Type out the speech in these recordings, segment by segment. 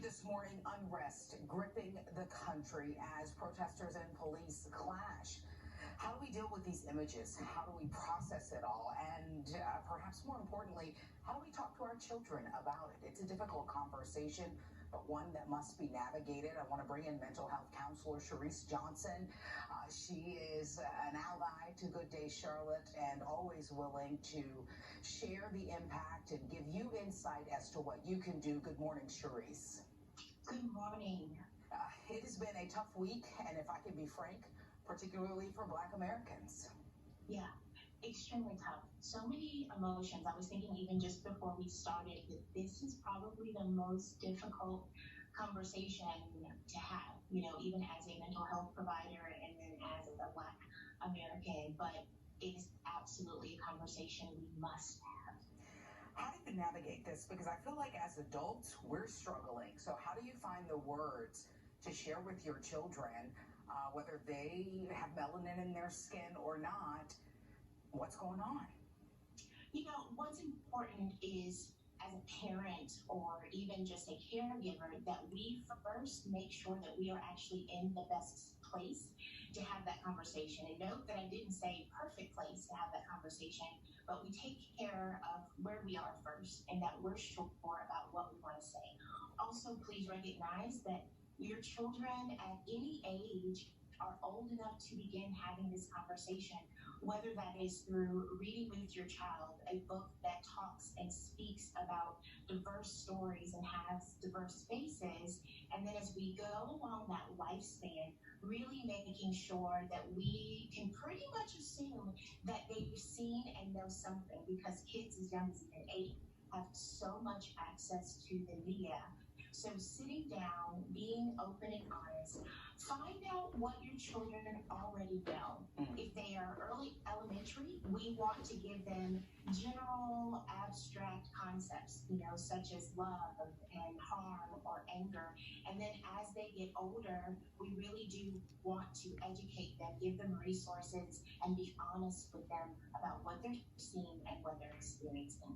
This morning, unrest gripping the country as protesters and police clash. How do we deal with these images? How do we process it all? And perhaps more importantly, how do we talk to our children about it? It's a difficult conversation, but one that must be navigated. I want to bring in mental health counselor Sharice Johnson. She is an ally to Good Day Charlotte and always willing to share the impact and give you insight as to what you can do. Good morning, Sharice. Good morning. It has been a tough week, and if I can be frank, particularly for Black Americans. Yeah, extremely tough. So many emotions. I was thinking even just before we started that this is probably the most difficult conversation to have, even as a mental health provider and then as a Black American, but it is absolutely a conversation we must have. How do you navigate this? Because I feel like as adults, we're struggling. So how do you find the words to share with your children, whether they have melanin in their skin or not? What's going on? What's important is, as a parent or even just a caregiver, that we first make sure that we are actually in the best place to have that conversation. And note that I didn't say perfect place to have that conversation, but we take care of where we are first and that we're sure about what we want to say. Also, please recognize that your children at any age are old enough to begin having this conversation, whether that is through reading with your child a book that talks and speaks about diverse stories and has diverse faces. And then as we go along that lifespan, really making sure that we can pretty much assume that they've seen and know something, because kids as young as even 8 have so much access to the media. So sitting down, being open and honest, find out what your children already know. If they are early elementary, we want to give them general abstract concepts, such as love and harm or anger. And then as they get older, we really do want to educate them, give them resources, and be honest with them about what they're seeing and what they're experiencing.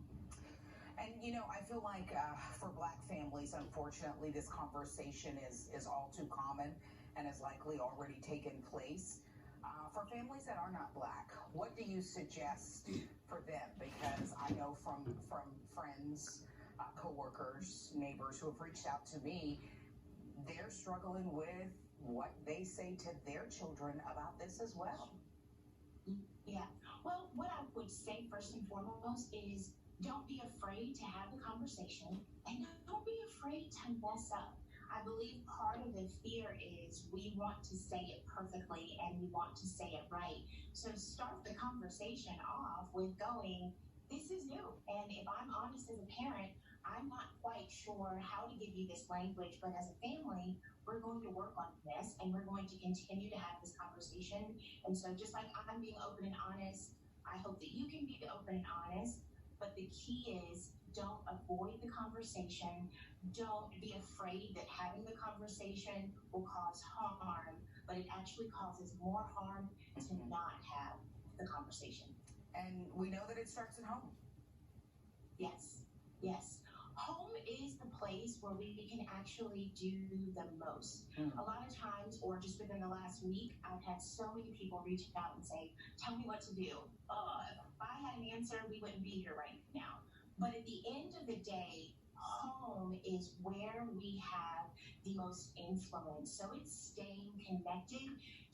And, I feel like for Black families, unfortunately, this conversation is all too common and has likely already taken place. For families that are not Black, what do you suggest for them? Because I know from friends, coworkers, neighbors who have reached out to me, they're struggling with what they say to their children about this as well. Yeah. Well, what I would say first and foremost is don't be afraid to have the conversation, and don't be afraid to mess up. I believe part of the fear is we want to say it perfectly and we want to say it right. So start the conversation off with going, this is new. And if I'm honest as a parent, I'm not quite sure how to give you this language, but as a family, we're going to work on this and we're going to continue to have this conversation. And so just like I'm being open and honest, I hope that you can be open and honest. But the key is, don't avoid the conversation. Don't be afraid that having the conversation will cause harm, but it actually causes more harm to not have the conversation. And we know that it starts at home. Yes. Home is the place where we can actually do the most. A lot of times, or just within the last week, I've had so many people reach out and say, tell me what to do. Oh, if I had an answer, we wouldn't be here right now. But at the end of the day, home is where we have the most influence. So it's staying connected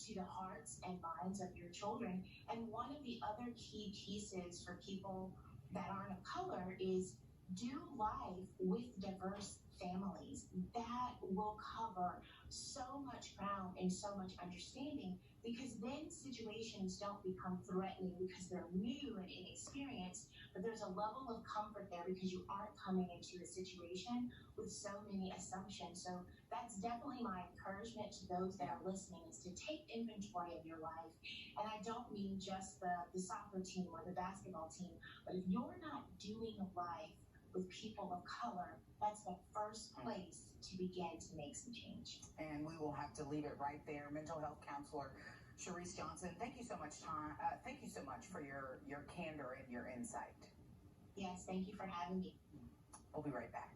to the hearts and minds of your children. And one of the other key pieces for people that aren't of color is do life with diverse families. That will cover so much ground and so much understanding, because then situations don't become threatening because they're new and inexperienced, but there's a level of comfort there because you aren't coming into a situation with so many assumptions. So that's definitely my encouragement to those that are listening, is to take inventory of your life. And I don't mean just the soccer team or the basketball team, but if you're not doing life with people of color, that's the first place to begin to make some change. And we will have to leave it right there. Mental health counselor Sharice Johnson, thank you so much, thank you so much for your candor and your insight. Yes, thank you for having me. We'll be right back.